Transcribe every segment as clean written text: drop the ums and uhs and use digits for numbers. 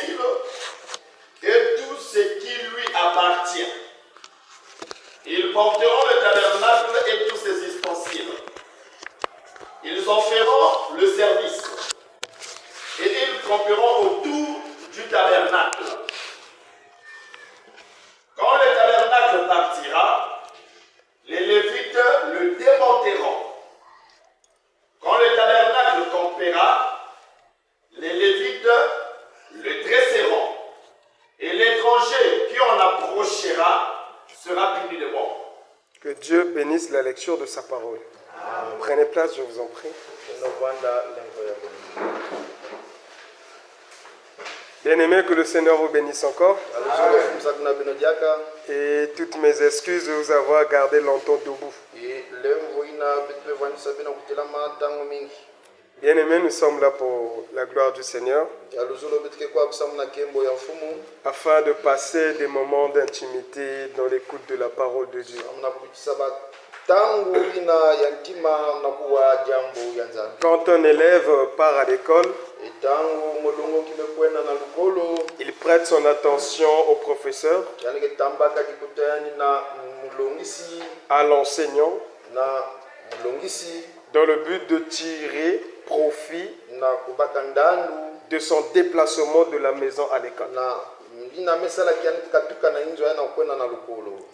ustensiles et tout ce qui lui appartient. Ils porteront le tabernacle et tous ses ustensiles. Ils en feront le service. Et ils camperont autour du tabernacle. Quand le tabernacle partira, les Lévites le démonteront. Quand le tabernacle campera, les Lévites le dresseront. Et l'étranger qui en approchera sera puni de mort. Que Dieu bénisse la lecture de sa parole. Amen. Prenez place, je vous en prie. Bien-aimés, que le Seigneur vous bénisse encore. Amen. Et toutes mes excuses de vous avoir gardé longtemps debout. Bien-aimés, nous sommes là pour la gloire du Seigneur, afin de passer des moments d'intimité dans l'écoute de la parole de Dieu. Quand un élève part à l'école, il prête son attention au professeur, à l'enseignant, dans le but de tirer profit de son déplacement de la maison à l'école.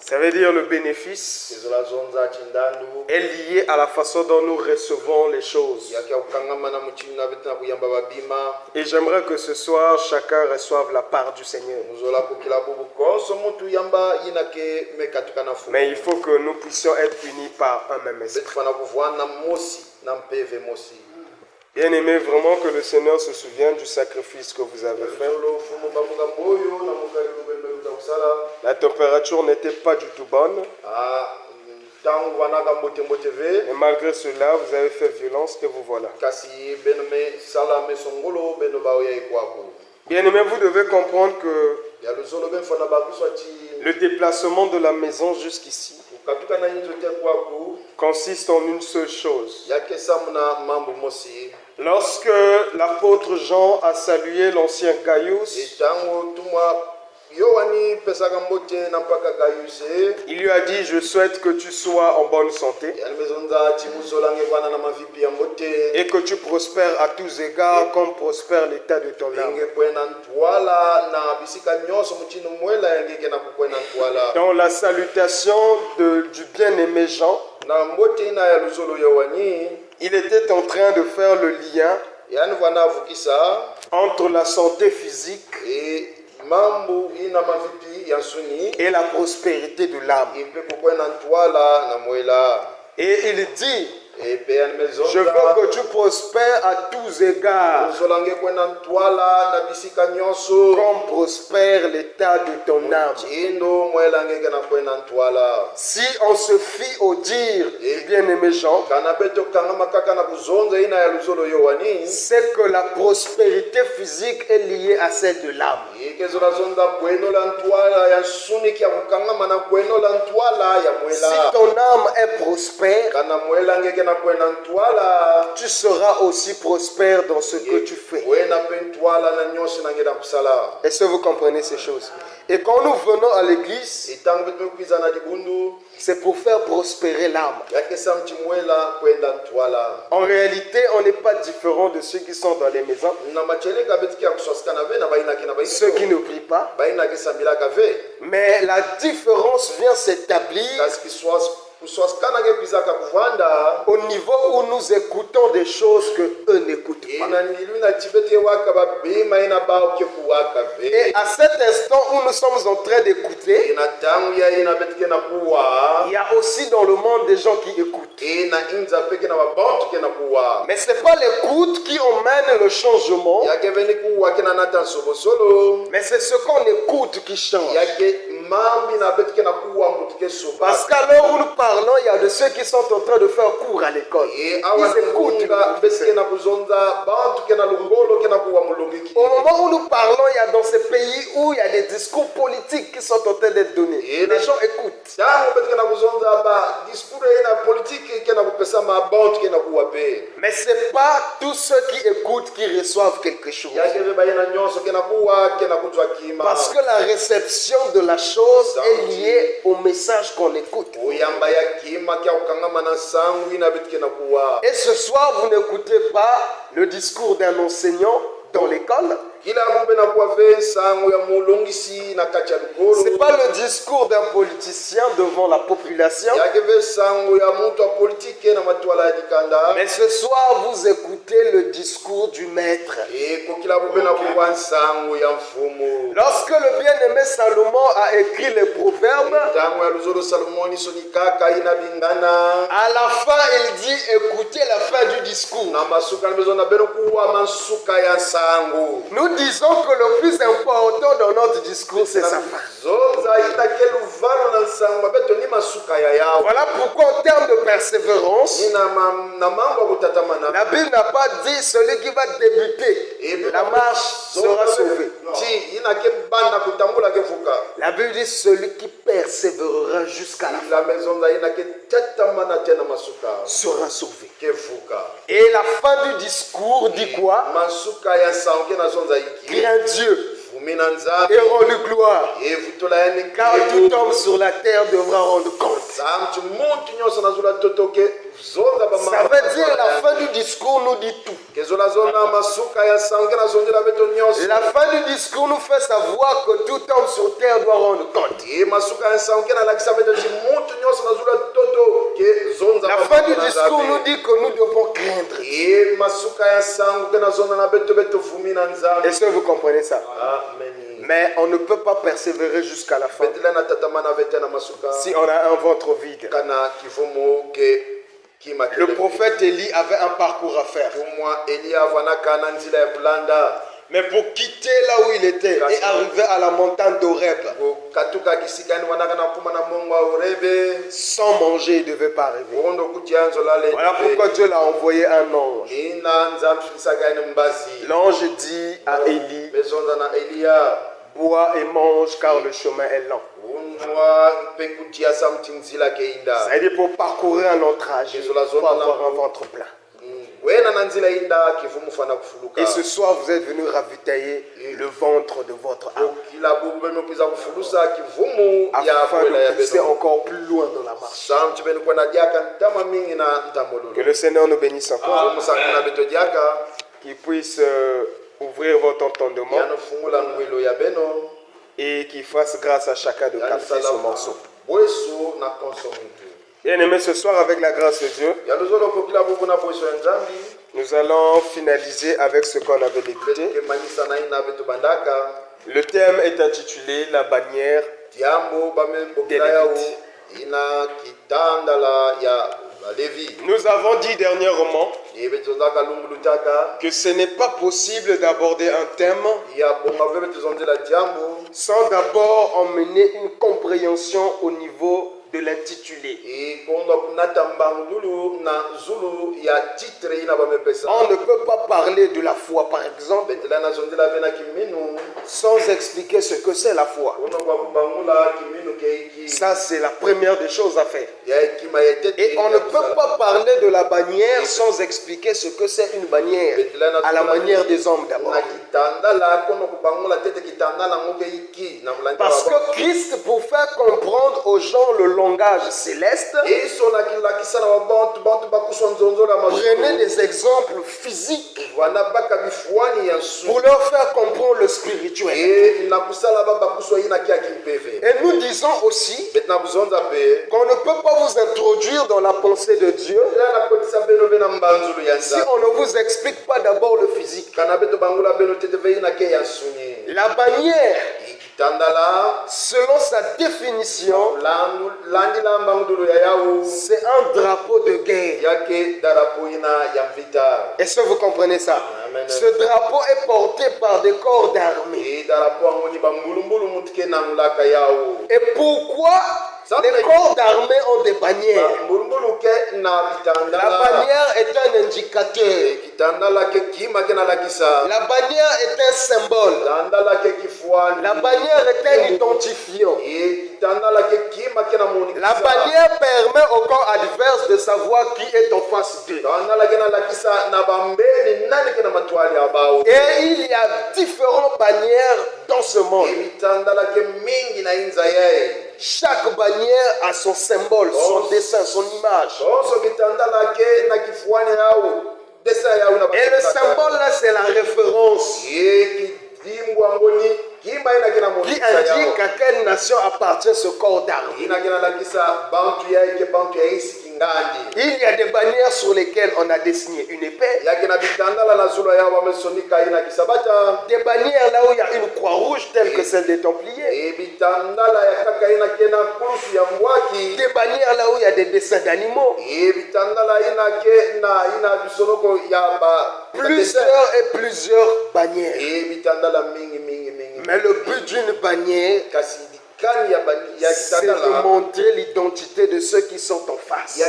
Ça veut dire le bénéfice est lié à la façon dont nous recevons les choses. Et j'aimerais que ce soir, chacun reçoive la part du Seigneur. Mais il faut que nous puissions être unis par un même esprit. Bien-aimé, vraiment que le Seigneur se souvienne du sacrifice que vous avez fait. La température n'était pas du tout bonne. Et malgré cela, vous avez fait violence et vous voilà. Bien-aimé, vous devez comprendre que le déplacement de la maison jusqu'ici consiste en une seule chose. Lorsque l'apôtre Jean a salué l'ancien Gaius, il lui a dit: je souhaite que tu sois en bonne santé et que tu prospères à tous égards comme prospère l'état de ton âme. Dans la salutation du bien-aimé Jean, il était en train de faire le lien entre la santé physique et la prospérité de l'âme. Et il dit: je veux que tu prospères à tous égards comme prospère l'état de ton âme. Si on se fie au dire du bien-aimé Jean, c'est que la prospérité physique est liée à celle de l'âme. Si ton âme est prospère, tu seras aussi prospère dans ce que tu fais. Est-ce que vous comprenez ces choses? Et quand nous venons à l'église, c'est pour faire prospérer l'âme. En réalité, on n'est pas différent de ceux qui sont dans les maisons, ceux qui ne prient pas. Mais la différence vient s'établir au niveau où nous écoutons des choses que eux n'écoutent pas. Et à cet instant où nous sommes en train d'écouter, il y a aussi dans le monde des gens qui écoutent. Mais ce n'est pas l'écoute qui emmène le changement, mais c'est ce qu'on écoute qui change. Parce qu'à l'heure où nous parlons, il y a de ceux qui sont en train de faire cours à l'école. Ils écoutent. Au moment où nous parlons, il y a dans ces pays où il y a des discours politiques qui sont en train d'être donnés. Les gens écoutent. Mais ce n'est pas tous ceux qui écoutent qui reçoivent quelque chose. Parce que la réception de la chose est liée au message qu'on écoute. Et ce soir, vous n'écoutez pas le discours d'un enseignant dans l'école. Ce n'est pas le discours d'un politicien devant la population. Mais ce soir, vous écoutez le discours du maître. Lorsque le bien-aimé Salomon a écrit les proverbes, à la fin, il dit écoutez la fin du discours. Nous disons que le plus important dans notre discours, c'est sa fin. Voilà pourquoi en termes de persévérance, la Bible n'a pas dit celui qui va débuter la marche sera sauvé. La Bible dit celui qui persévérera jusqu'à la fin sera sauvé. Et la fin du discours dit quoi? Crains Dieu et rends-lui gloire, car tout homme sur la terre devra rendre compte. Ça veut dire la fin du discours nous dit tout. La fin du discours nous fait savoir que tout homme sur terre doit rendre compte. La fin du discours nous dit que nous devons craindre. Est-ce que vous comprenez ça? Mais on ne peut pas persévérer jusqu'à la fin si on a un ventre vide. Le prophète Élie avait un parcours à faire. Mais pour quitter là où il était et arriver à la montagne d'Horeb, sans manger, il ne devait pas arriver. Voilà pourquoi Dieu l'a envoyé un ange. L'ange dit à Élie, bois et mange car le chemin est lent. C'est-à-dire pour parcourir un autre trajet, il faut avoir un ventre plein. Et ce soir, vous êtes venu ravitailler le ventre de votre âme afin de pousser encore plus loin dans la marche. Que le Seigneur nous bénisse encore. Qu'il puisse ouvrir votre entendement et qu'il fasse grâce à chacun de capter ce morceau. Bien aimé, ce soir, avec la grâce de Dieu, nous allons finaliser avec ce qu'on avait débuté. Le thème est intitulé La bannière des Lévites. Nous avons dit dernièrement que ce n'est pas possible d'aborder un thème sans d'abord emmener une compréhension au niveau de l'intitulé. On ne peut pas parler de la foi, par exemple, sans expliquer ce que c'est la foi. Ça, c'est la première des choses à faire. Et on ne peut pas parler de la bannière sans expliquer ce que c'est une bannière, à la manière des hommes d'abord. Parce que Christ, pour faire comprendre aux gens le langage céleste, prenez des exemples physiques pour leur faire comprendre le spirituel. Et nous disons aussi qu'on ne peut pas vous introduire dans la pensée de Dieu si on ne vous explique pas d'abord le physique. La bannière, selon sa définition, c'est un drapeau de guerre. Est-ce que vous comprenez ça? Ce drapeau est porté par des corps d'armée. Et pourquoi les corps d'armée ont des bannières? La bannière est un indicateur. La bannière est un symbole. La bannière est un identifiant. La bannière permet au camp adverse de savoir qui est en face d'eux. Et il y a différentes bannières dans ce monde. Chaque bannière a son symbole, son dessin, son image. Et le symbole là, c'est la référence qui indique à quelle nation appartient ce corps d'armes. Il y a des bannières sur lesquelles on a dessiné une épée. Des bannières là où il y a une croix rouge telle que celle des Templiers. Des bannières là où il y a des dessins d'animaux. Plusieurs bannières. Mais le but d'une bannière, c'est de montrer l'identité de ceux qui sont en face.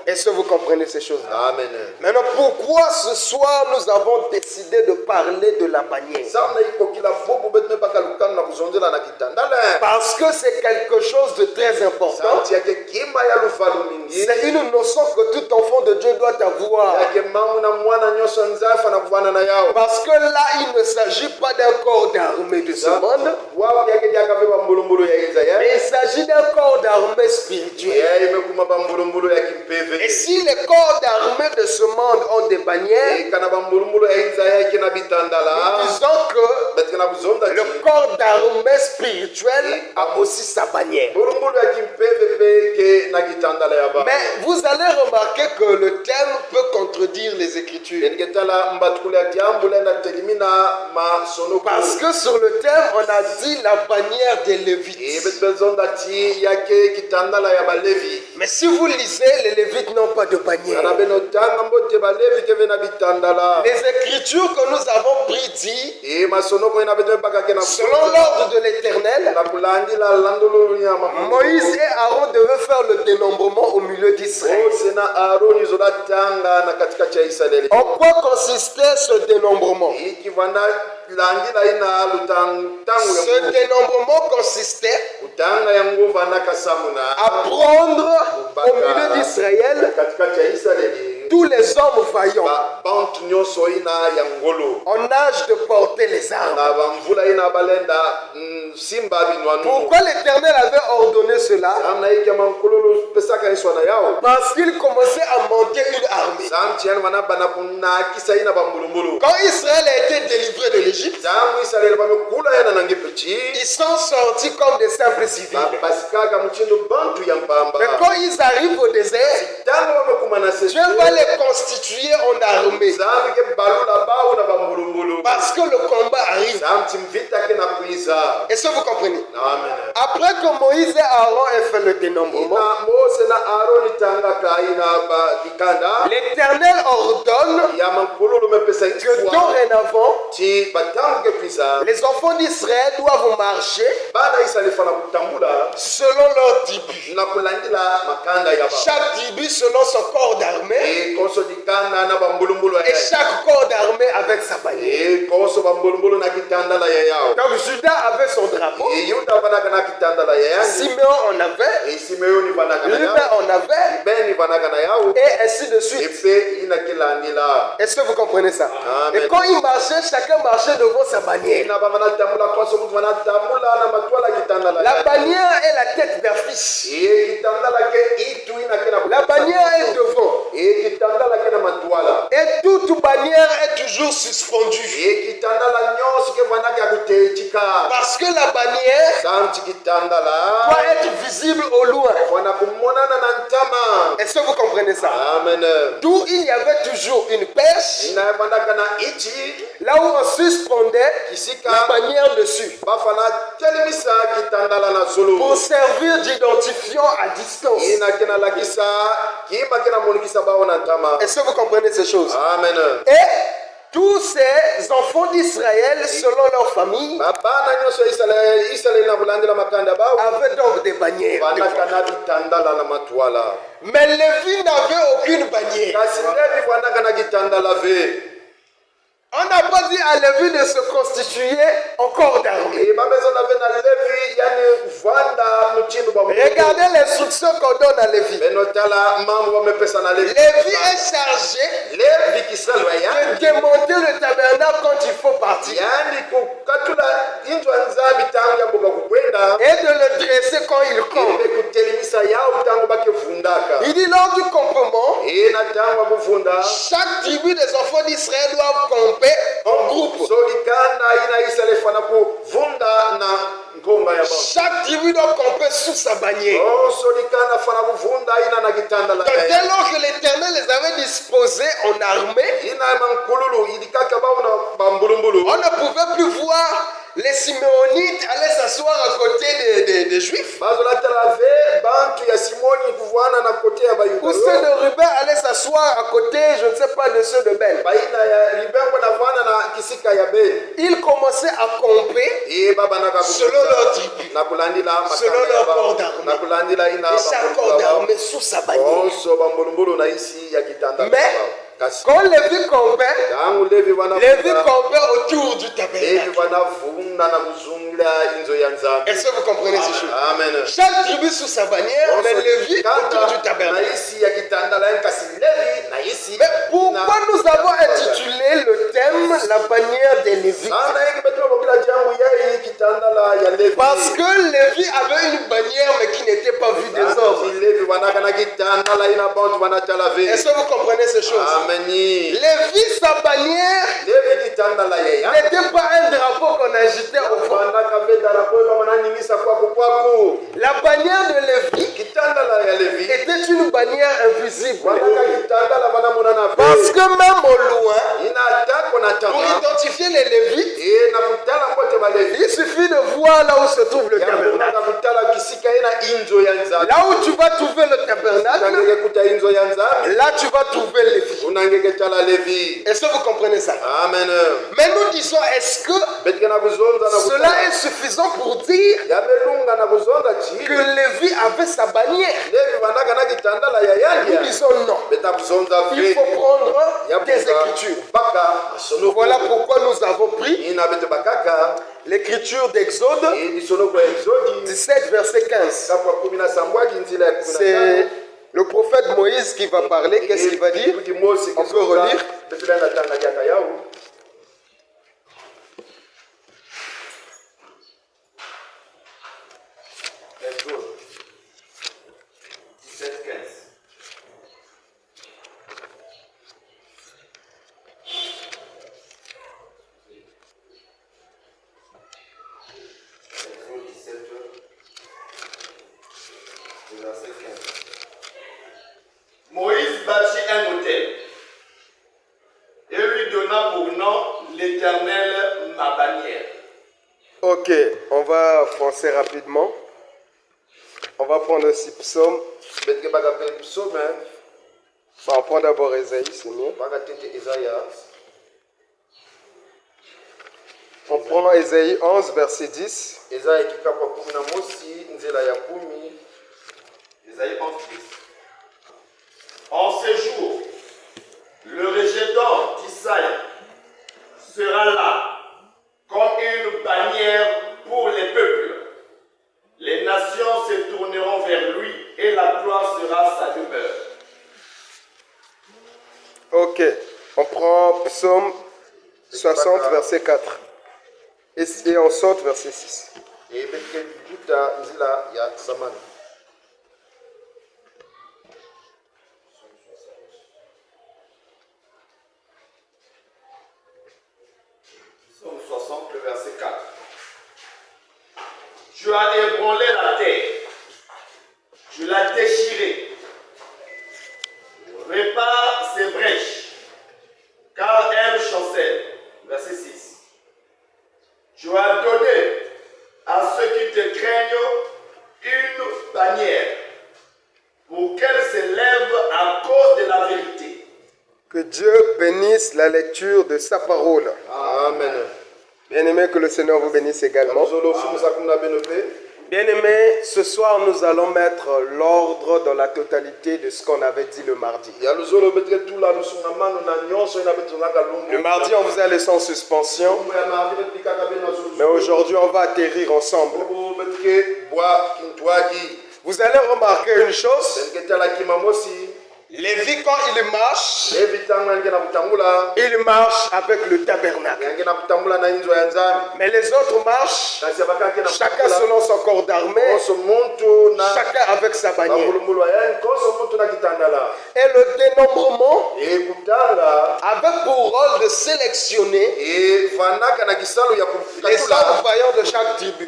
Est-ce que vous comprenez ces choses-là? Amen. Maintenant, pourquoi ce soir nous avons décidé de parler de la bannière? Parce que c'est quelque chose de très important. C'est une notion que tout enfant de Dieu doit avoir. Parce que là, il ne s'agit pas d'un corps d'armée de ce monde, mais il s'agit d'un corps d'armée spirituel. Et si les corps d'armée de ce monde ont des bannières, nous disons que le corps d'armée spirituel a aussi sa bannière. Mais vous allez remarquer que le thème peut contredire les Écritures. Parce que sur le thème, on a dit la bannière des Lévites. Mais si vous lisez, les Lévites n'ont pas de bannière. Les Écritures que nous avons pris dit, selon l'ordre de l'Éternel, Moïse et Aaron devaient faire le dénombrement au milieu d'Israël. En quoi consistait ce dénombrement? Ce dénombrement consistait à prendre au milieu d'Israël tous les hommes vaillants en âge de porter les armes. Pourquoi l'Éternel avait ordonné cela? Parce qu'il commençait à monter une armée. Quand Israël a été délivré de l'Égypte, ils sont sortis comme des simples civils. Mais quand ils arrivent au désert, Dieu va les constituer en armée. Parce que le combat arrive. Est-ce que vous comprenez? Amen. Après que Moïse et Aaron aient fait le dénombrement, l'Éternel ordonne que dorénavant, les enfants d'Israël doivent marcher selon leur tribu. Chaque tribu selon son corps d'armée. Et chaque corps d'armée avec sa bannière. Donc Judas avait son drapeau. Simeon en avait. Ruben en avait. Et ainsi de suite. Est-ce que vous comprenez ça? Et quand il marchait, chacun marchait devant sa bannière. La bannière est la tête d'affiche. La bannière est devant. Et toute bannière est toujours suspendue. Parce que la bannière doit être visible au loin. Est-ce que vous comprenez ça? Amen. D'où il y avait toujours une perche, là où on suspendait la bannière dessus, pour servir d'identifiant à distance. Est-ce que vous comprenez ces choses? Amen. Et tous ces enfants d'Israël, selon leur famille, avaient donc des bannières. Mais Lévi n'avait aucune bannière. On n'a pas dit à Lévi de se constituer en corps d'armée. Regardez l'instruction qu'on donne à Lévi. Lévi est chargé de démonter le tabernacle quand il faut partir. Et de le dresser quand il compte. Il dit lors du campement, chaque tribu des enfants d'Israël doivent camper en groupe. Chaque tribu doit camper sous sa bannière. Donc, dès lors que l'Éternel les avait disposés en armée, on ne pouvait plus voir les Siméonites allaient s'asseoir à côté des Juifs. Ou ceux de Ruben allaient s'asseoir à côté, je ne sais pas, de ceux de Ben. Ils commençaient à camper selon leur tribu, selon leur corps d'armée. Et chaque corps d'armée sous sa bannière. Mais quand Lévi campait, Lévi campait autour du tabernacle. Est-ce que vous comprenez ces choses? Amen. Chaque tribu sous sa bannière, mais Lévi autour du tabernacle. Mais pourquoi nous avons intitulé le thème la bannière des Lévites? Parce que Lévi avait une bannière mais qui n'était pas vue des hommes. Est-ce que vous comprenez ces choses? Lévi, sa bannière n'était pas un drapeau qu'on agitait au fond. La bannière de Lévi était une bannière invisible. Parce que même au loin, pour identifier les Lévites, il suffit de voir là où se trouve le tabernacle. Là où tu vas trouver le tabernacle, là tu vas trouver Lévi. Est-ce que vous comprenez ça? Amen. Mais nous disons, est-ce que cela est suffisant pour dire que Lévi avait sa bannière? Nous disons non. Il faut prendre des écritures. Voilà pourquoi nous avons pris l'écriture d'Exode 17 verset 15. C'est le prophète Moïse qui va parler. Qu'est-ce qu'il va dire? On peut relire. Exode 17, 15. Exode 17, verset 15. Moïse bâtit un autel et lui donna pour nom l'Éternel ma bannière. Ok, on va foncer rapidement. On va prendre aussi psaume. On prend d'abord Ésaïe, c'est mieux. On prend Ésaïe 11, verset 10. Ésaïe 11, 10. En ces jours, le rejeton d'Isaïe sera là comme une bannière pour les peuples. Les nations se tourneront vers lui et la gloire sera sa demeure. Ok, on prend psaume 60, verset 4. Et on saute verset 6. Psaume 60, le verset 4. Tu as ébranlé la terre, tu l'as déchirée. Répare ses brèches, car elle chancelle. Verset 6. Tu as donné à ceux qui te craignent une bannière pour qu'elle s'élève à cause de la vérité. Que Dieu bénisse la lecture de sa parole. Amen. Bien aimé, que le Seigneur vous bénisse également. Bien-aimés, ce soir nous allons mettre l'ordre dans la totalité de ce qu'on avait dit le mardi. Le mardi, on vous a laissé en suspension, mais aujourd'hui, on va atterrir ensemble. Vous allez remarquer une chose. Lévi, quand il marche avec le tabernacle. Mais les autres marchent, chacun selon son corps d'armée, chacun avec sa bannière. Et le dénombrement avait pour rôle de sélectionner les hommes vaillants de chaque tribu.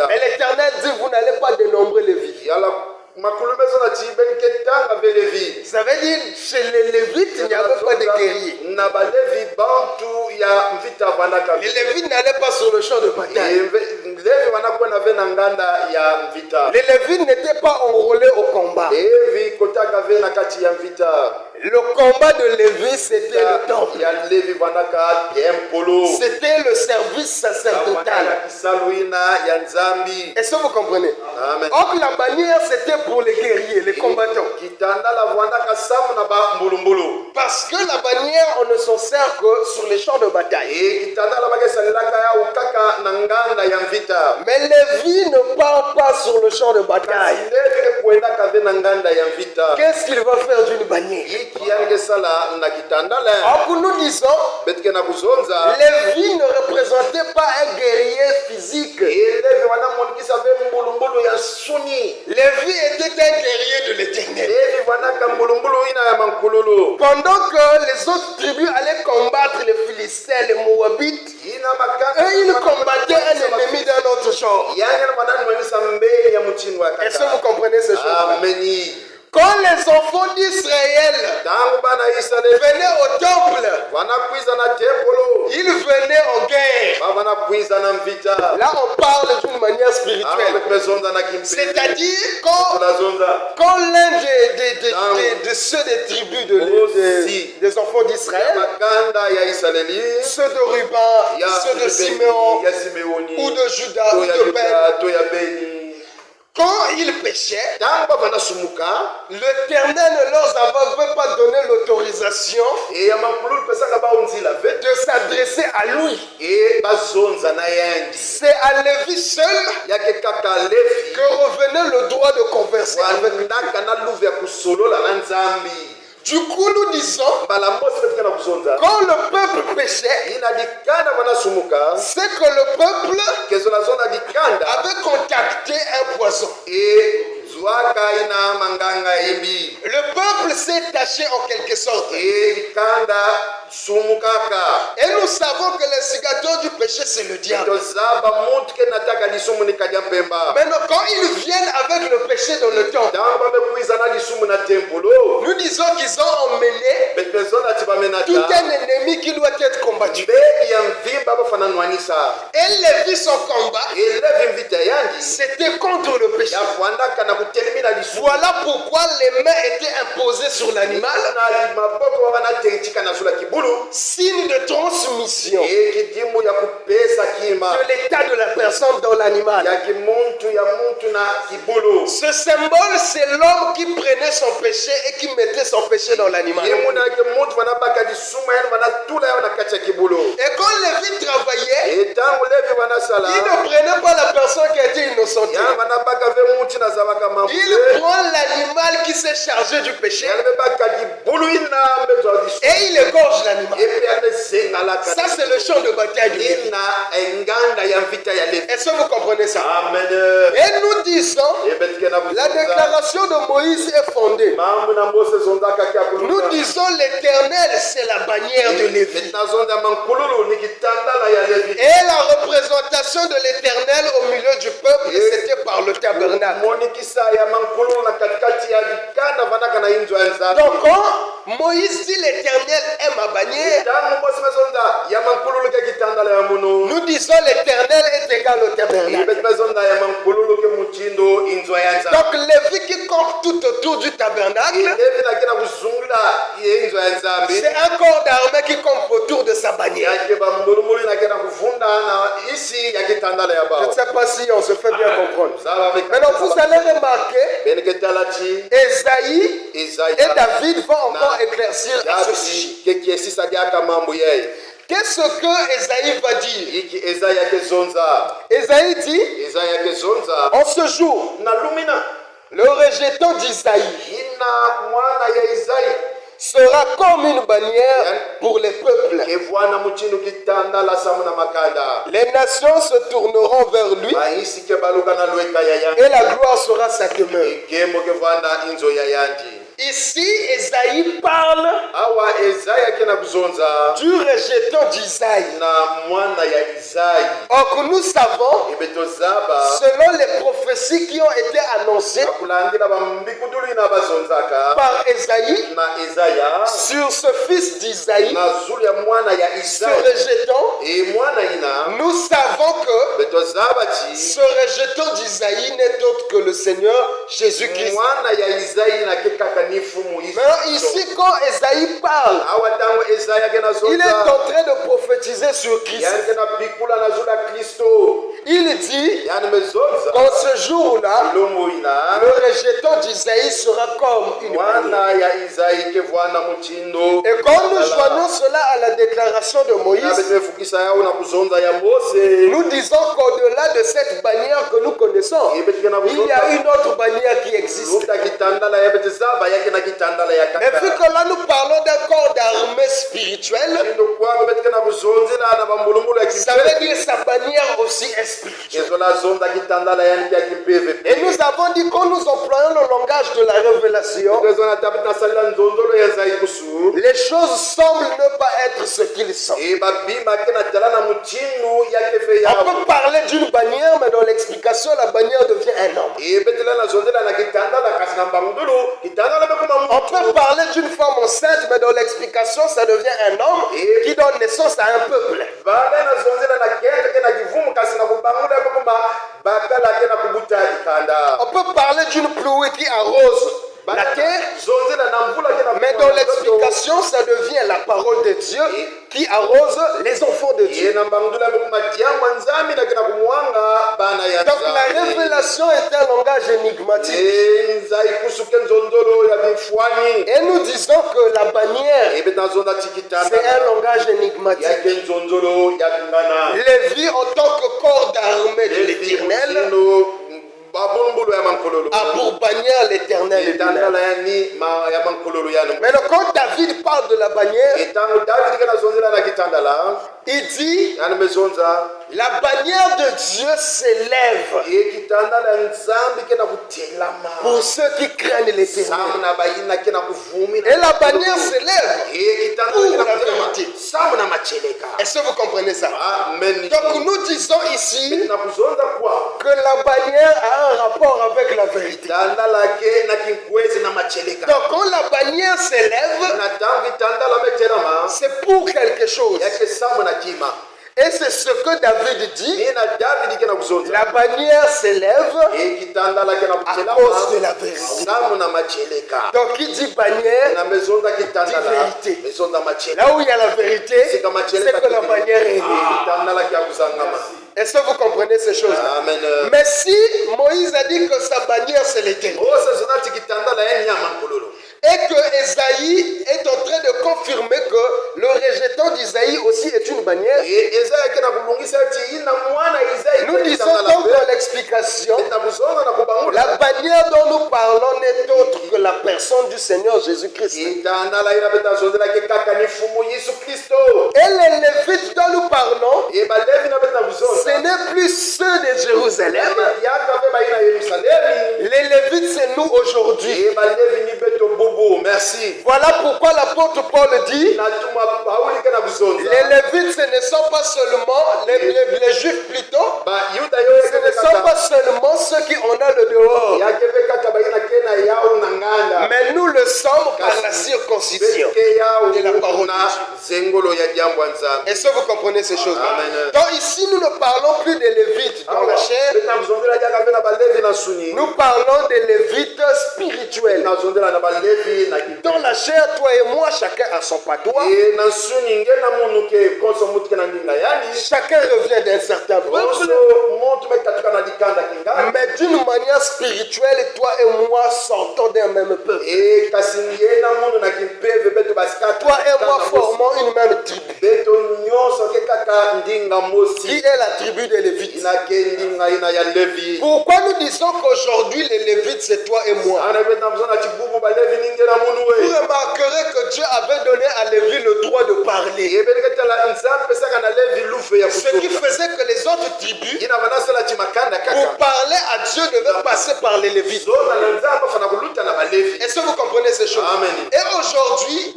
Mais l'Éternel dit, vous n'allez pas dénombrer les vies. Ça veut dire chez les Lévites, il n'y avait pas de guerriers. Les Lévites n'allaient pas sur le champ de bataille. Les Lévites n'étaient pas enrôlés au combat. Le combat de Lévi, c'était le temple. C'était le service sacerdotal. Est-ce que vous comprenez? Or, la bannière, c'était pour les guerriers, les combattants. Parce que la bannière, on ne s'en sert que sur les champs de bataille. Mais Lévi ne part pas sur le champ de bataille. Qu'est-ce qu'il va faire d'une bannière? Alors que nous disons, Lévi ne représentait pas un guerrier physique. Lévi était un guerrier de l'Éternel. Pendant que les autres tribus allaient combattre les Philistins, les Moabites, eux ils combattaient un ennemi d'un autre genre. Est-ce que vous comprenez ces choses? Quand les enfants d'Israël venaient au temple, ils venaient en guerre. Là, on parle d'une manière spirituelle. C'est-à-dire quand l'un de ceux des tribus des enfants d'Israël, ceux de Ruben, ceux de Siméon, ou de Judas, ou de Ben, quand ils péchaient, l'Éternel ne leur avait pas donné l'autorisation de s'adresser à lui. C'est à Lévi seul que revenait le droit de converser avec lui. Du coup, nous disons, quand le peuple péchait, c'est que le peuple avait contacté un poison. Le peuple s'est taché en quelque sorte. Et nous savons que l'instigateur du péché, c'est le diable. Maintenant, quand ils viennent avec le péché dans le temple, nous disons qu'ils ont emmené tout un ennemi qui doit être combattu. Et Lévi, son combat, c'était contre le péché. Voilà pourquoi les mains étaient imposées sur l'animal, signe de transmission de l'état de la personne dans l'animal. Ce symbole, c'est l'homme qui prenait son péché et qui mettait son péché dans l'animal. Et quand Lévi travaillait, il ne prenait pas la personne qui a été innocentée. Il prend l'animal qui s'est chargé du péché et il égorge l'animal. Ça, c'est le champ de bataille du Lévi. Est-ce que vous comprenez ça? Amen. Et nous disons, la déclaration de Moïse est fondée. Nous disons, l'Éternel, c'est la bannière de Lévi. Et la représentation de l'Éternel au milieu du peuple, c'était par le tabernacle. Donc quand Moïse dit l'Éternel est ma bannière, nous disons l'Éternel est égal au tabernacle. Donc Lévi qui campe tout autour du tabernacle C'est un corps d'armée qui campe autour de sa bannière. Je ne sais pas si on se fait bien comprendre. Maintenant, vous allez remarquer, Esaïe et David vont encore éclaircir ceci. Qu'est-ce que Esaïe va dire? Esaïe dit, en ce jour, le rejeton d'Isaïe sera comme une bannière pour les peuples. Les nations se tourneront vers lui et la gloire sera sa demeure. Ici, Esaïe parle du rejeton d'Isaïe. Or que nous savons, selon les prophéties qui ont été annoncées par Esaïe sur ce fils d'Isaïe, ce rejeton, nous savons que ce rejeton d'Isaïe n'est autre que le Seigneur Jésus-Christ. Maintenant, ici, quand Esaïe parle, il est en train de prophétiser sur Christ. Il dit qu'en ce jour-là, le rejeton d'Isaïe sera comme une bannière. Et quand nous joignons cela à la déclaration de Moïse, nous disons qu'au-delà de cette bannière que nous connaissons, il y a une autre bannière qui existe. Mais vu que là nous parlons d'un corps d'armée spirituel, ça veut dire sa bannière aussi est spirituelle. Et nous avons dit quand nous employons le langage de la révélation, les choses semblent ne pas être ce qu'ils sont. On peut parler d'une bannière, mais dans l'explication, la bannière devient un homme. On peut parler d'une femme enceinte, mais dans l'explication, ça devient un homme qui donne naissance à un peuple. On peut parler d'une pluie qui arrose la terre, mais dans l'explication, ça devient la parole de Dieu qui arrose les enfants de Dieu. Donc la révélation est un langage énigmatique. Et nous disons que la bannière, c'est un langage énigmatique. Lévi, en tant que corps d'armée de l'Éternel, a pour bannière l'Éternel. Mais quand David parle de la bannière, il dit la bannière de Dieu s'élève pour ceux qui craignent l'Éternel. Et la bannière s'élève pour la vérité. Est-ce que vous comprenez ça? Donc nous disons ici que la bannière a un rapport avec la vérité. Donc quand la bannière s'élève, c'est pour quelque chose. Et c'est ce que David dit. La bannière s'élève à cause de la vérité. Donc il dit bannière, dit vérité. Là où il y a la vérité, c'est que la bannière est née. Est-ce que vous comprenez ces choses? Mais si Moïse a dit que sa bannière c'est l'Éternel, et que Esaïe est en train de confirmer que le rejeton d'Isaïe aussi est une bannière, nous disons donc dans l'explication, la bannière dont nous parlons n'est autre que la personne du Seigneur Jésus-Christ. Et les Lévites dont nous parlons, ce n'est plus ceux de Jérusalem. Les Lévites, c'est nous aujourd'hui. Merci. Voilà pourquoi l'apôtre Paul dit, les Lévites, ce ne sont pas seulement, les Juifs plutôt, ce ne sont pas seulement ceux qui ont le dehors, mais nous le sommes par la circoncision de la parole de Dieu. Est-ce que vous comprenez ces choses? Donc ici, nous ne parlons plus des Lévites dans la chair, nous parlons des Lévites spirituels. Dans la chair, toi et moi, chacun a son patois. Chacun revient d'un certain peuple. Mais d'une manière spirituelle, toi et moi sortons d'un même peuple. Toi et moi formons une même tribu. Qui est la tribu des Lévites? Pourquoi nous disons qu'aujourd'hui les Lévites c'est toi et moi? Vous remarquerez que Dieu avait donné à Lévi le droit de parler. Ce qui faisait que les autres tribus, pour parler à Dieu, devaient passer par les Lévites. Est-ce que vous comprenez ces choses? Et aujourd'hui,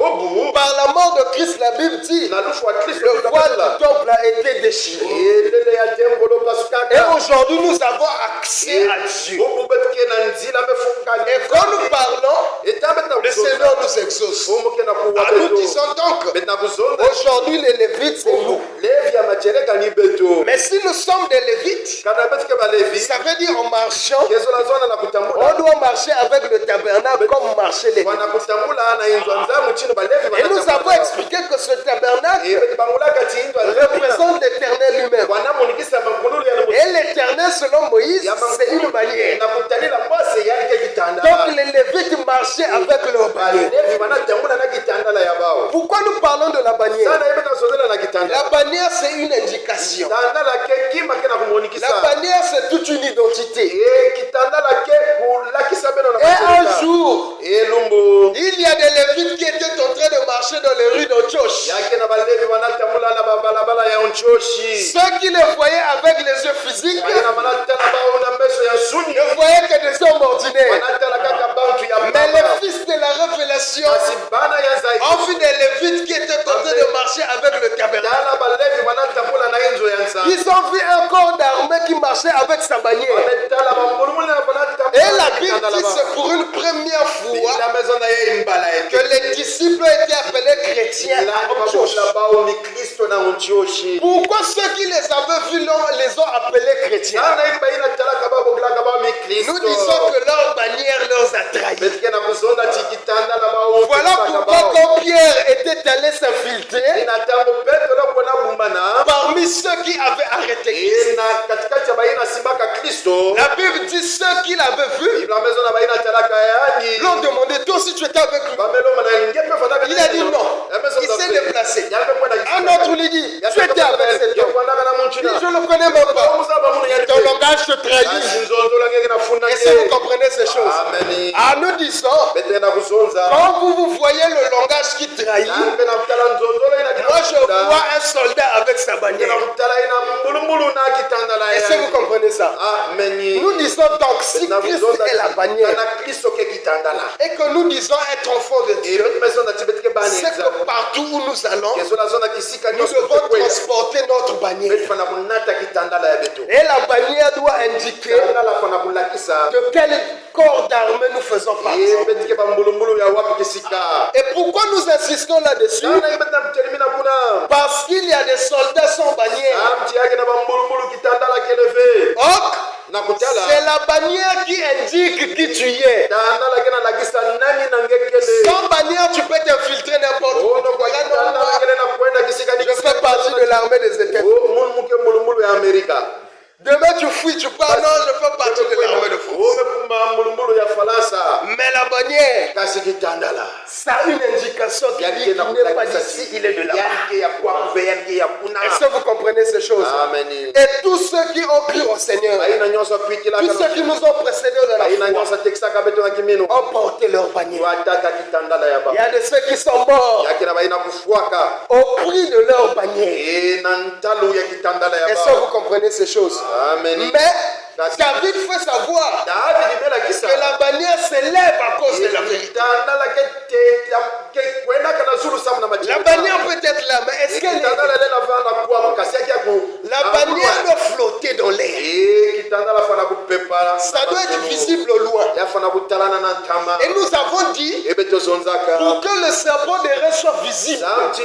par la mort de Christ, la Bible dit, le voile du temple a été déchiré. Et aujourd'hui, nous avons accès à Dieu. Et quand nous parlons, le Seigneur nous exauce. Nous disons donc, aujourd'hui les Lévites, c'est nous. Mais si nous sommes des Lévites, ça veut dire en marchant, on doit marcher avec le tabernacle comme marchaient les Lévites. Et nous avons expliqué que ce tabernacle représente l'Éternel lui-même. Et l'Éternel, selon Moïse, c'est une bannière. Donc les Lévites marchaient avec leur bannière. Pourquoi nous parlons de la bannière? La bannière, c'est une indication. La bannière, c'est toute une identité. Et un jour, il y a des Lévites qui étaient en train de marcher dans les rues d'Antioche. Ceux qui les voyaient avec les yeux physiques ne voyaient que des hommes ordinaires. Mais les fils de la révélation ont vu des Lévites qui étaient en train de marcher avec le tabernacle. Ils ont vu un corps d'armée qui marchait avec sa bannière. Et la Bible dit que c'est pour une première fois que les disciples ont été appelés chrétiens à Antioche. Pourquoi ceux qui les avaient vus les ont appelés chrétiens? Nous disons que leur bannière leur a trahis. Voilà pourquoi quand Pierre était allé s'infiltrer parmi ceux qui avaient arrêté Christ, la Bible dit ceux qui l'avaient vu l'ont demandé, toi si tu étais avec lui. Il a dit non, il s'est déplacé. Un autre lui dit, tu étais avec cet homme. Il dit, je ne le connais même pas. Ton langage te trahit. Est-ce que vous comprenez ces choses? Ah, nous disons, quand vous voyez le langage qui trahit, moi je vois un soldat avec sa bannière. Est-ce que vous comprenez ça? Nous disons donc, si Christ est la bannière et que nous disons être enfants de Dieu, c'est que partout où nous allons, nous devons transporter notre bannière. Et la bannière doit indiquer de quel corps d'armée nous faisons partie. Et pourquoi nous insistons là-dessus? Parce qu'il y a des soldats sans bannière. C'est la bannière qui indique qui tu es. Sans bannière, tu peux t'infiltrer n'importe où. Je fais partie de l'armée des États-Unis. Demain tu fuis, tu pars, non, je fais partie de l'armée de France. Mais la bannière, ça a une indication qui dit qu'il n'est pas d'ici, il est de là-bas. Est-ce que vous comprenez ces choses? Et tous ceux qui ont cru au Seigneur, tous ceux qui nous ont précédés dans la foi, ont porté leur bannière. Il y a de ceux qui sont morts au prix de leur bannière. Est-ce que vous comprenez ces choses? Mais David fait savoir que la bannière s'élève à cause de la vérité. La bannière peut être là, mais est-ce qu'elle est... La bannière doit flotter dans l'air. Ça doit être visible au loin. Et nous avons dit, pour que le serpent de rein soit visible, il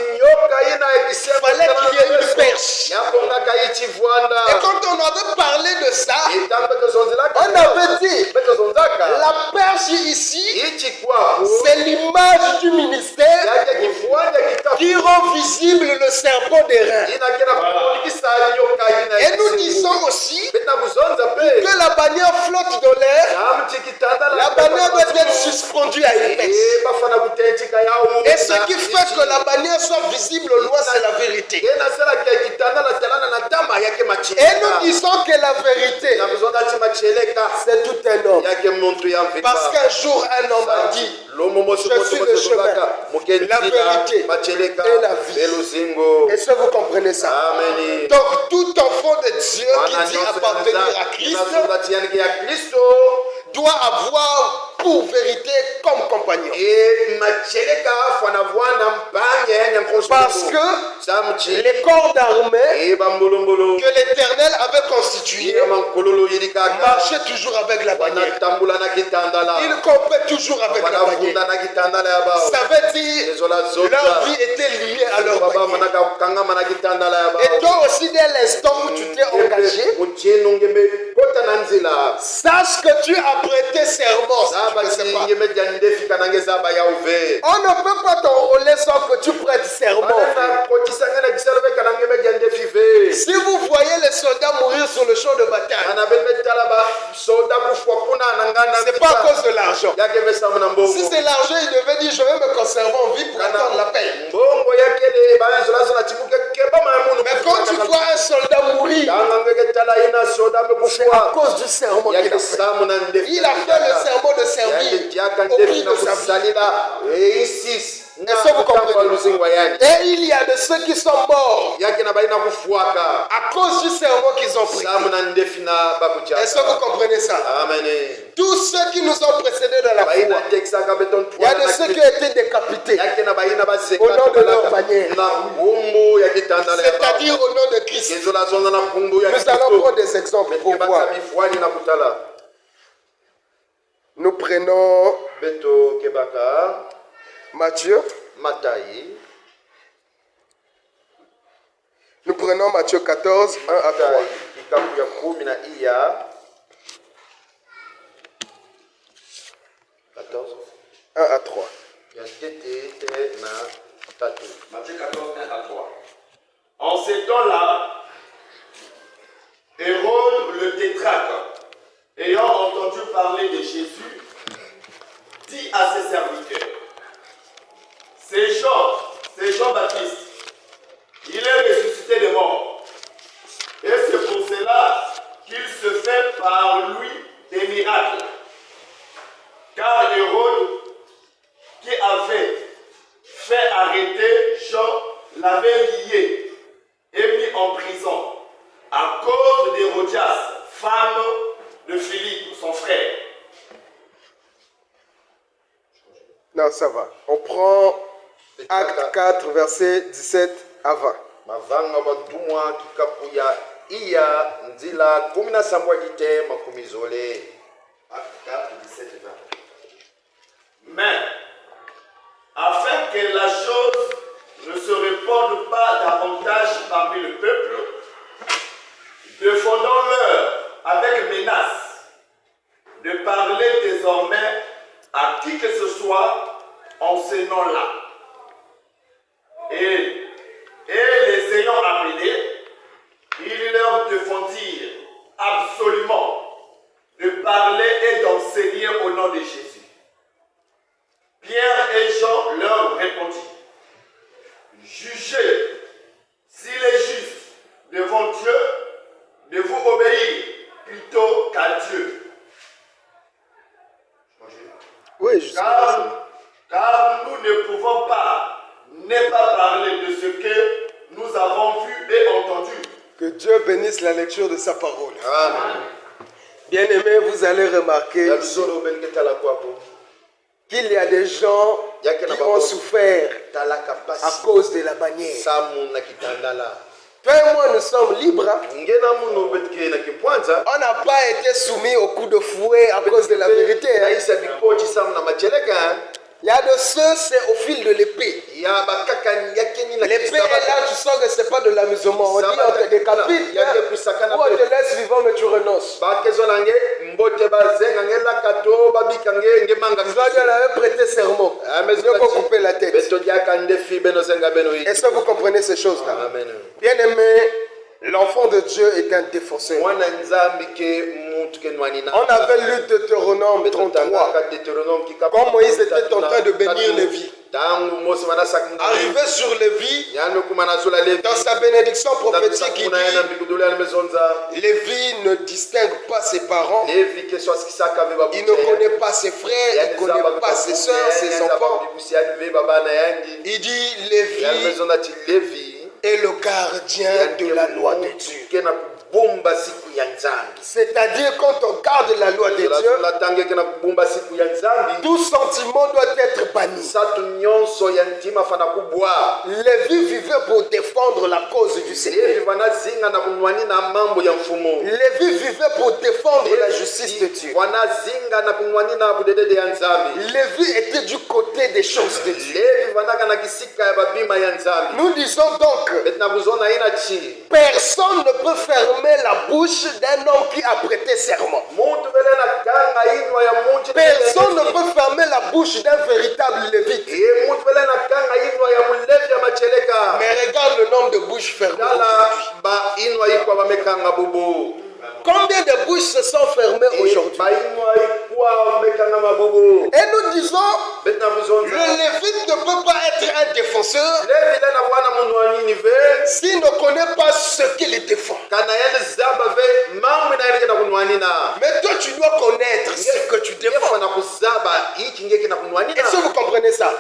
fallait qu'il y ait une perche. Et quand on avait parlé de ça, on avait dit, la perche ici, c'est l'image du ministère qui rend visible le serpent des reins. Et nous disons aussi que la bannière flotte dans l'air, la bannière doit être suspendue à une perche. Et ce qui fait que la bannière soit visible au loin, c'est la vérité. Et nous disons que la vérité, c'est tout un homme. Parce qu'un jour, un homme a dit, je suis le chemin, la vérité et la vie. Est-ce que vous comprenez ça? Amen. Donc, tout enfant de Dieu qui dit appartenir à Christ doit avoir pour vérité comme compagnon. Parce que les corps d'armée que l'Éternel avait constitués marchaient toujours avec la bannière. Ils campaient toujours avec la bannière. Ça veut dire leur vie était liée à leur bannière. Et toi aussi, dès l'instant où tu t'es engagé, sache que tu as prêté serment. On ne peut pas t'enrôler sans que tu prêtes serment. Si vous voyez les soldats mourir sur le champ de bataille, c'est pas à cause de l'argent. Si c'est l'argent, il devait dire je vais me conserver en vie pour attendre la paix. Mais quand tu vois un soldat mourir, c'est à cause du serment qu'il a fait. Il a fait le serment de servir au prix de sa vie. Est-ce que vous comprenez? Et il y a de ceux qui sont morts à cause du serment qu'ils ont pris. Est-ce que vous comprenez ça? Amen. Tous ceux qui nous ont précédés dans la foi, il y a de ceux qui ont été décapités au nom de leur bannière, c'est-à-dire au nom de Christ. Nous allons prendre des exemples pour voir. Nous prenons Matthieu. Nous prenons Matthieu 14, 1 à 3. 1 à 3. Matthieu 14, 1 à 3. En ces temps-là, Hérode le tétrarque, ayant entendu parler de Jésus, dit à ses serviteurs, c'est Jean-Baptiste, il est ressuscité des morts. Et c'est pour cela qu'il se fait par lui des miracles. Car Hérode, qui avait fait arrêter Jean, l'avait lié et mis en prison à cause d'Hérodias, femme de Philippe, son frère. Non, ça va. On prend Acte 4, verset 17 à 20. Mais, afin que la chose ne se répande pas davantage parmi le peuple, défendons-leur avec menace de parler désormais à qui que ce soit en ce nom-là. Et les ayant appelés, ils leur défendirent absolument de parler et d'enseigner au nom de Jésus. Pierre et Jean leur répondirent, jugez s'il est juste devant Dieu de vous obéir plutôt qu'à Dieu. Oui, je sais. Car nous ne pouvons pas ne pas parler de ce que nous avons vu et entendu. Que Dieu bénisse la lecture de sa parole. Amen. Bien-aimés, vous allez remarquer qu'il y a des gens qui ont souffert à cause de la bannière. Toi et moi, nous sommes libres. On n'a pas été soumis au coup de fouet à cause de la vérité. Il y a de ceux, c'est au fil de l'épée. L'épée est là, tu sens que ce n'est pas de l'amusement. On dit on te décapite, ou on te laisse vivant, mais tu renonces. Vous avez prêté serment. Il faut couper la tête. Est-ce que vous comprenez ces choses-là? Bien aimé, l'enfant de Dieu est un défenseur. On avait lu Deutéronome 33. Quand Moïse était en train de bénir Lévi. Arrivé sur Lévi, dans sa bénédiction prophétique, il dit Lévi ne distingue pas ses parents, il ne connaît pas ses frères, il ne connaît pas ses soeurs, ses enfants. Il dit Lévi est le gardien de la loi de Dieu. C'est-à-dire quand on garde la loi de Dieu, tout sentiment doit être banni. Lévi vivait pour défendre la cause du Seigneur. Lévi vivait pour défendre la justice de Dieu. Lévi était du côté des choses de Dieu. Nous disons donc, personne ne peut fermer la bouche d'un homme qui a prêté serment. Personne ne peut fermer la bouche d'un véritable lévite. Mais regarde le nombre de bouches fermées. Combien de bouches se sont fermées aujourd'hui? Et nous disons, le lévite ne peut pas être un défenseur s'il ne connaît pas ce qu'il défend. Mais toi, tu dois connaître ce que tu défends. Est-ce que vous comprenez ça?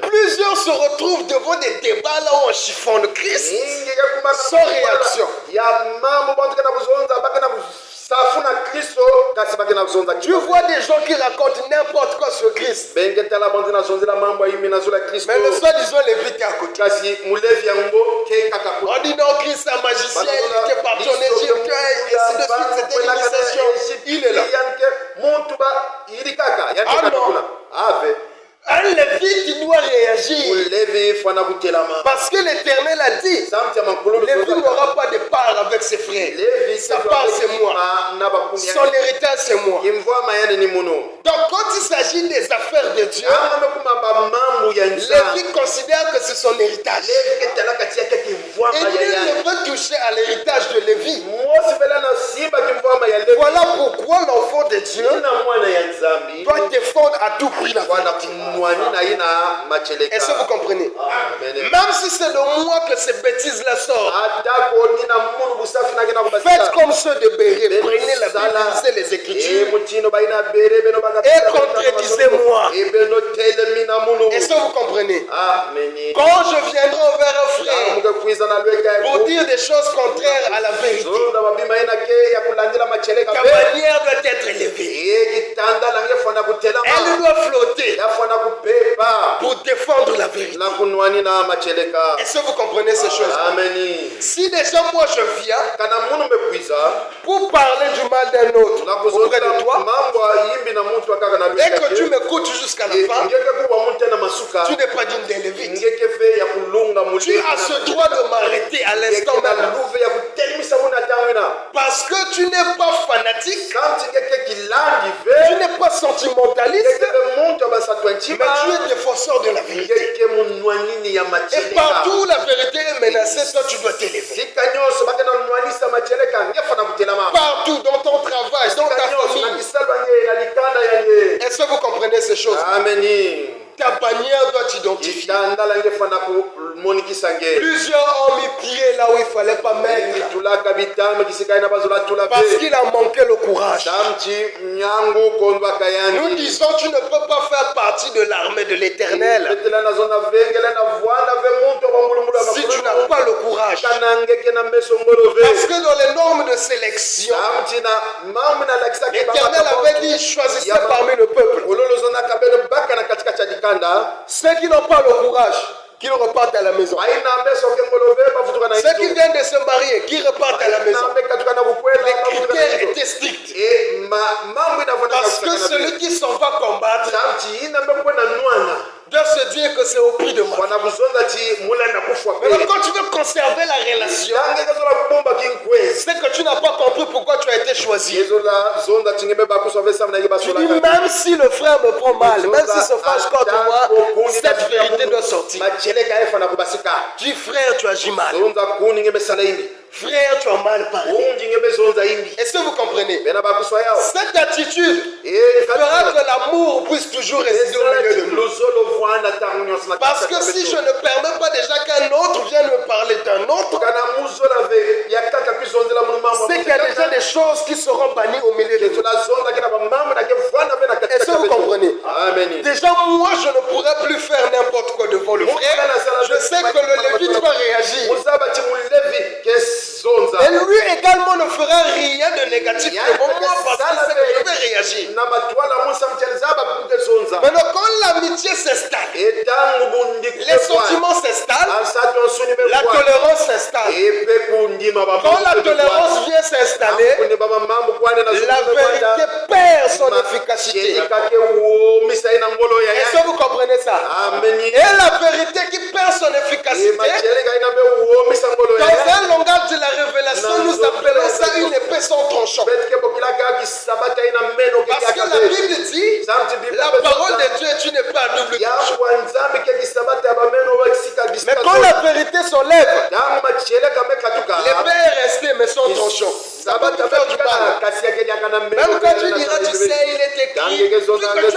Plusieurs se retrouvent devant des débats là où on chiffonne Christ sans réaction. Tu vois des gens qui racontent n'importe quoi sur Christ. Mais le soi-disant lévite est à côté. On dit non, Christ est un magicien, il était parti en Égypte, et ainsi de suite, c'était l'initiation. Il est là. Ah non. Un lévite, il doit réagir. Parce que l'Éternel a dit, Lévi n'aura pas de part avec ses frères. Sa part, c'est moi. Son héritage, c'est moi. Donc, quand il s'agit des affaires de Dieu, Lévi considère que c'est son héritage. Et nul ne peut toucher à l'héritage de Lévi. Voilà pourquoi l'enfant de Dieu doit défendre à tout prix la vérité. Est-ce que vous comprenez? Même si c'est de moi que ces bêtises-là sortent, faites comme ceux de Béré, prenez la Bible, lisez les Écritures et contredisez-moi. Est-ce que vous comprenez? Quand je viendrai envers un frère pour dire des choses contraires à la vérité, ta manière doit être élevée. Elle doit flotter pour défendre la vérité. Est-ce que vous comprenez ces choses? Si déjà moi je viens pour parler du mal d'un autre auprès de toi et que tu m'écoutes jusqu'à la fin, tu n'es pas digne d'un lévite. Tu as ce droit de m'arrêter à l'instant même. Parce que tu n'es pas fanatique, tu n'es pas sentimentaliste, mais tu es défenseur de la vérité. Et partout où la vérité est menacée, toi tu dois t'élever. Partout dans ton travail, dans ta famille. Est-ce que vous comprenez ces choses? Ta bannière doit t'identifier. Plusieurs ont mis pied là où il ne fallait pas mettre. Parce qu'il a manqué le courage. Nous disons tu ne peux pas faire partie de l'armée de l'Éternel si tu n'as n'ont pas le courage. Parce que dans les normes de sélection, l'Éternel avait dit choisissez parmi le peuple. Ceux qui n'ont pas le courage, qu'ils repartent à la maison. Ceux qui viennent de se marier, qui repartent à la maison. Les critères étaient stricts. Parce que celui qui s'en va combattre doit se dire que c'est au prix de moi. Mais quand tu veux conserver la relation, c'est que tu n'as pas compris pourquoi tu as été choisi. Tu dis, même si le frère me prend mal, même s'il se fâche contre moi, cette vérité doit sortir. Dis, frère, tu agis mal. Frère, tu as mal parlé. Est-ce que vous comprenez? Cette attitude fera que l'amour puisse toujours rester au milieu de nous. Parce que si je ne permets pas déjà qu'un autre vienne me parler d'un autre, c'est qu'il y a déjà des choses qui seront bannies au milieu de nous. Est-ce que vous comprenez? Déjà, moi, je ne pourrais plus faire n'importe quoi devant le frère. Je sais que le Lévite va réagir. Et lui également ne fera rien de négatif devant moi parce qu'il sait que je vais réagir. Maintenant, quand l'amitié s'installe, les sentiments s'installent, la tolérance s'installe. Quand la tolérance vient s'installer, la vérité perd son efficacité. Est-ce que vous comprenez ça? Et la vérité qui perd son efficacité, dans un langage de la révélation, nous appelons ça une épée sans tranchant. Parce que la Bible dit, la parole de Dieu est une épée à double tranchant. Mais quand la vérité s'enlève, l'épée est restée mais sans tranchant. Ça va te faire du mal. Même quand tu diras, tu sais, il est écrit, vu que tu es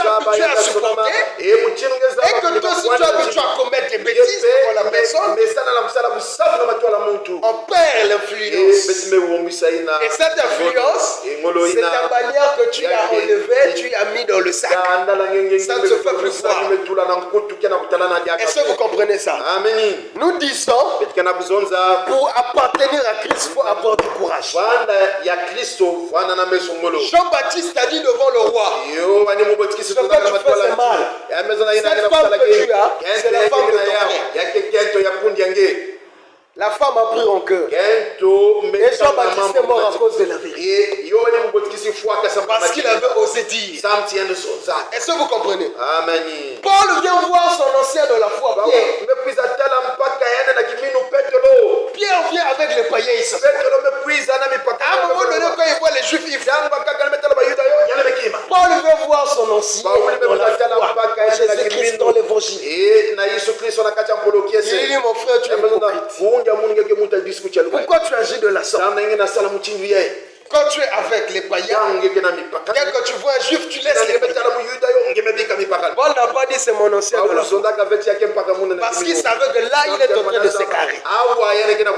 habitué à supporter, et que toi aussi tu es habitué à commettre des bêtises pour la personne, on perd l'influence. Et cette influence, c'est ta bannière que tu as enlevée, tu as mis dans le sac. Ça ne se fait plus voir. Est-ce que vous comprenez ça? Nous disons, pour appartenir à Christ, il faut avoir du courage. Jean-Baptiste a dit devant le roi, ce que tu fais c'est mal. Cette femme que tu as, c'est la femme de ton frère. La femme a pris en cœur. Et Jean-Baptiste est mort à cause de la vérité. Parce qu'il avait osé dire. Est-ce que vous comprenez? Paul vient voir son ancien de la foi, Pierre. Pierre vient avec les païens ici. À un moment donné, quand il voit les juifs, il Paul veut voir son ancien dans la foi. Jésus-Christ dans l'évangile. Il dit, mon frère, tu es hypocrite. Pourquoi tu agis de la sorte? Quand tu es avec les païens, dès que tu vois un juif, tu laisses les païens. Paul n'a pas dit c'est mon ancien de la foi. Parce qu'il savait que là, il est en train de s'égarer.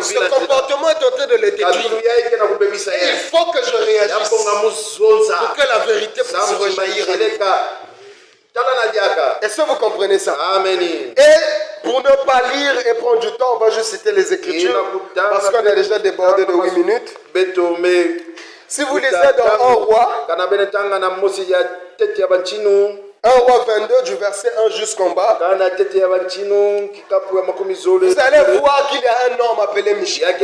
Ce comportement est en train de le détruire. Il faut que je réagisse pour que la vérité puisse rejaillir à lui. Est-ce que vous comprenez ça? Amen. Et pour ne pas lire et prendre du temps, on va juste citer les Écritures parce qu'on a déjà débordé de 8 minutes. Si vous lisez dans 1 roi, 1 roi 22 du verset 1 jusqu'en bas, vous allez voir qu'il y a un homme appelé Michel.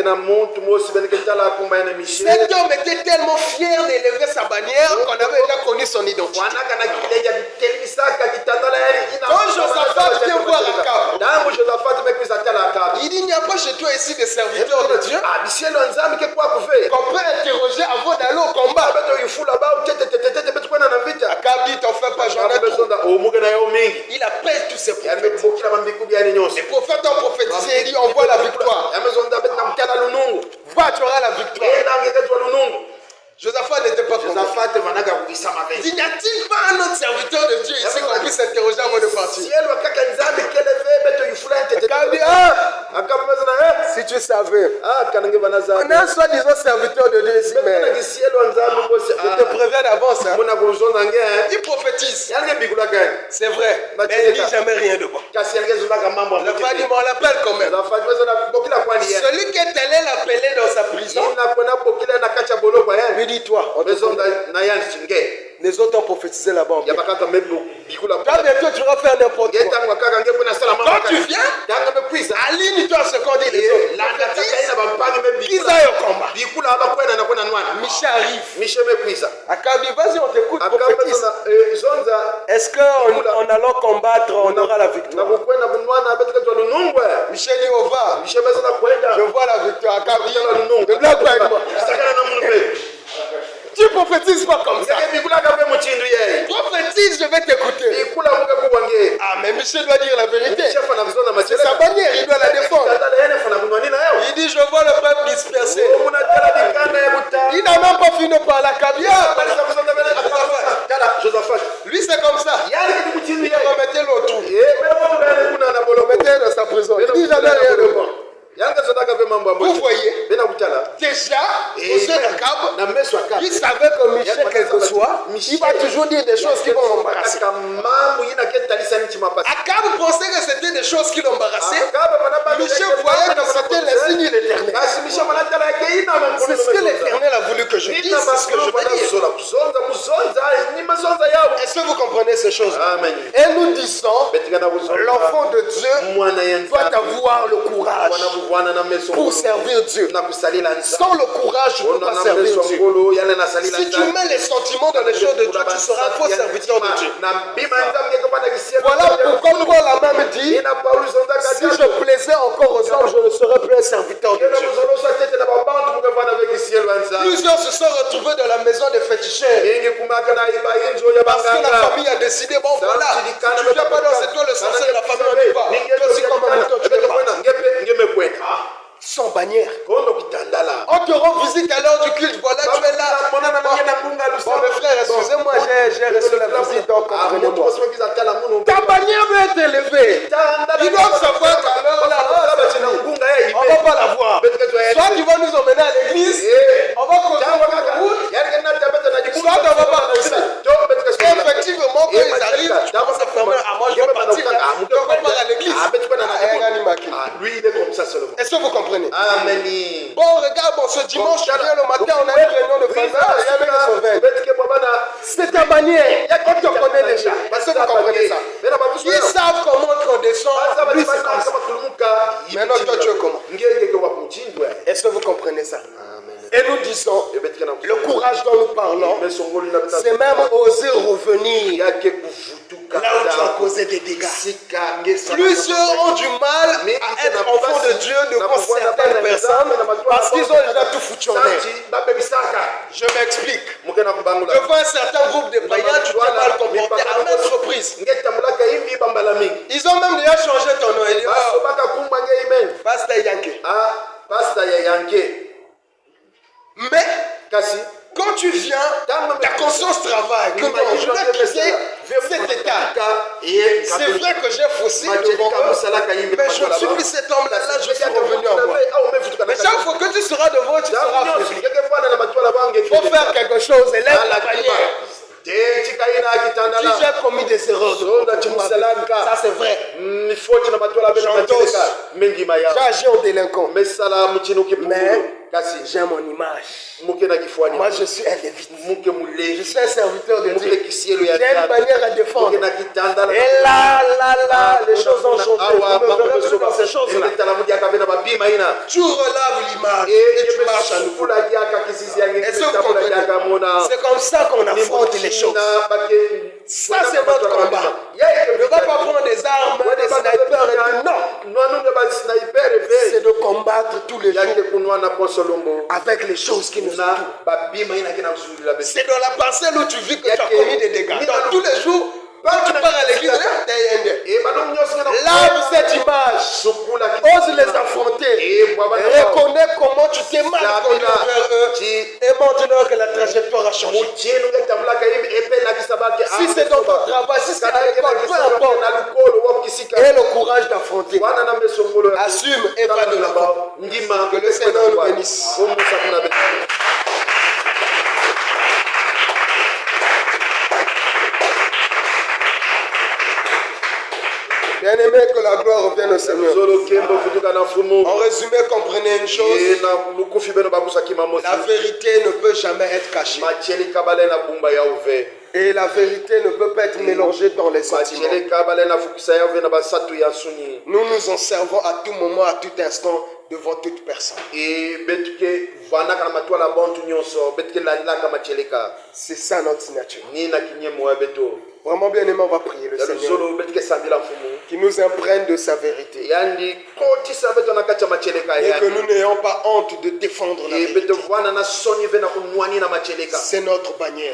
Cet homme était tellement fier d'élever sa bannière qu'on avait déjà connu son identité. Quand Josaphat vient voir Akab, il dit, il n'y a pas chez toi ici des serviteurs de Dieu qu'on peut interroger avant d'aller au combat. Akab dit, t'en fais pas, j'en ai trop. Il appelle tous ses prophètes. Les prophètes ont prophétisé, il dit, on voit la victoire. Va, tu auras la victoire. Josaphat n'était pas content. Il dit, n'y a-t-il pas un autre serviteur de Dieu ici qu'on puisse s'interroger avant de partir? Si tu savais, on a un soi-disant serviteur de Dieu ici, mais je te préviens d'avance. Il prophétise. C'est vrai, mais il ne dit jamais rien de bon. Le frère dit, mais on l'appelle quand même. Celui qui est allé l'appeler dans sa prison, lui dit toi, les autres ont prophétisé là-bas. Toi bientôt tu vas faire n'importe quoi. Quand tu viens, aligne-toi à ce qu'on dit les autres. Qu'ils aillent au combat. Michel arrive. Akabi, vas-y, on t'écoute, prophétise. Est-ce qu'en allant combattre, on aura la victoire? Michel dit, on va. Je vois la victoire. Akabi, ne blague pas avec moi. Tu prophétises pas comme ça. Prophétise, je vais t'écouter. Ah, mais Michel doit dire la vérité. C'est sa bannière, il doit la défendre. Il dit, je vois le peuple dispersé. Il n'a même pas fini par la caviar. Lui, c'est comme ça. Il remettait l'autre. Remettait dans sa prison. Il dit, j'avais rien de bon. Vous voyez, déjà, il savait que Michel, quel que soit, il va toujours dire des choses qui vont l'embarrasser. Akab pensait que c'était des choses qui l'embarrassaient. Michel voyait que c'était les signes de l'Éternel. C'est ce que l'Éternel a voulu que je dise, c'est ce que je veux dire. Est-ce que vous comprenez ces choses? Et nous disons, l'enfant de Dieu doit avoir le courage pour servir Dieu. Sans le courage, tu ne peux pas servir Dieu. Si tu mets les sentiments dans les choses de Dieu, tu seras faux serviteur de Dieu. Voilà pourquoi Paul a même dit, si je plaisais encore aux hommes, je ne serais plus un serviteur de Dieu. Plusieurs se sont retrouvés dans la maison des féticheurs parce que la famille a décidé, bon voilà, tu ne viens pas dans cette toi le sorcier de la famille, on y va. Toi aussi comme un mouton, tu ne pas. Sans bannière. On te rend visite à l'heure du culte, voilà, tu es là. Bon, mes frères, excusez-moi, j'ai reçu la visite, donc comprenez-moi. Ta bannière doit être élevée. Ils doivent savoir qu'à l'heure là, on ne va pas la voir. Soit tu vas nous emmener à l'église, on va continuer la route, soit on ne va pas pousser. Effectivement, quand ils arrivent, je commence à fermer. Ah, moi je vais partir. Donc on part à l'église. Lui, il est comme ça seulement. Est-ce que vous comprenez? Amen. Bon, regarde, ce dimanche, tu viens le matin, on a une réunion de famille. C'est ta manière. On te connaît déjà. Est-ce que vous comprenez ça? Ils savent comment on descend. Lui, c'est comme ça. Maintenant, toi, tu es comment? Est-ce que vous comprenez ça? Et nous disons, le courage dont nous parlons, c'est même oser revenir là où tu as causé des dégâts. Plusieurs ont du mal à être enfants de Dieu devant certaines personnes parce qu'ils ont déjà tout foutu en l'air. Je m'explique. Devant un certain groupe de païens, tu t'es mal comporté à maintes reprises. Ils ont même déjà changé ton nom. Ils disent, Pasteur Yankee. Mais, quand tu viens, ta conscience travaille. Que non, je dois quitter cet état. C'est vrai que j'ai faussé devant eux, mais je suis plus cet homme-là, je suis revenu en moi. Mais chaque fois que tu seras devant, tu seras fléchi. Il faut faire quelque chose, élève la bannière. Si j'ai commis des erreurs, ça c'est vrai. J'ai agi en délinquant. Mais j'ai mon image. Moi je suis un lévite. Je suis un serviteur de Dieu. J'ai une manière à défendre. Et là, les choses ont changé. Vous me verrez plus dans ces choses-là. Tu relaves l'image et tu marches à nouveau. Est-ce que vous comprenez? C'est comme ça qu'on affronte les choses. Ça c'est notre combat. Ne va pas prendre des armes, des snipers et tout. Non. C'est de combattre tous les jours avec les choses qui nous entourent. C'est dans la parcelle où tu vis que tu as commis des dégâts. Donc tous les jours, quand tu pars à l'église, lave cette image, ose les affronter, reconnais comment tu t'es mal conduit envers eux et montre-leur que la trajectoire a changé. Si c'est dans ton travail, si c'est à l'école, peu importe, aie le courage d'affronter. Assume et va de l'avant. Que le Seigneur nous bénisse. Bien-aimé, que la gloire revienne au Seigneur. En résumé, comprenez une chose. La vérité ne peut jamais être cachée. Et la vérité ne peut pas être mélangée dans les sentiments. Nous nous en servons à tout moment, à tout instant, devant toute personne. C'est ça notre nature. Vraiment bien aimé, on va prier le Seigneur qui nous imprègne de sa vérité. Et que nous n'ayons pas honte de défendre la vérité. C'est notre bannière.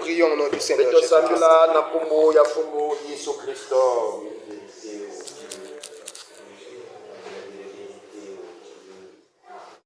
Prions au nom du Seigneur Jésus-Christ.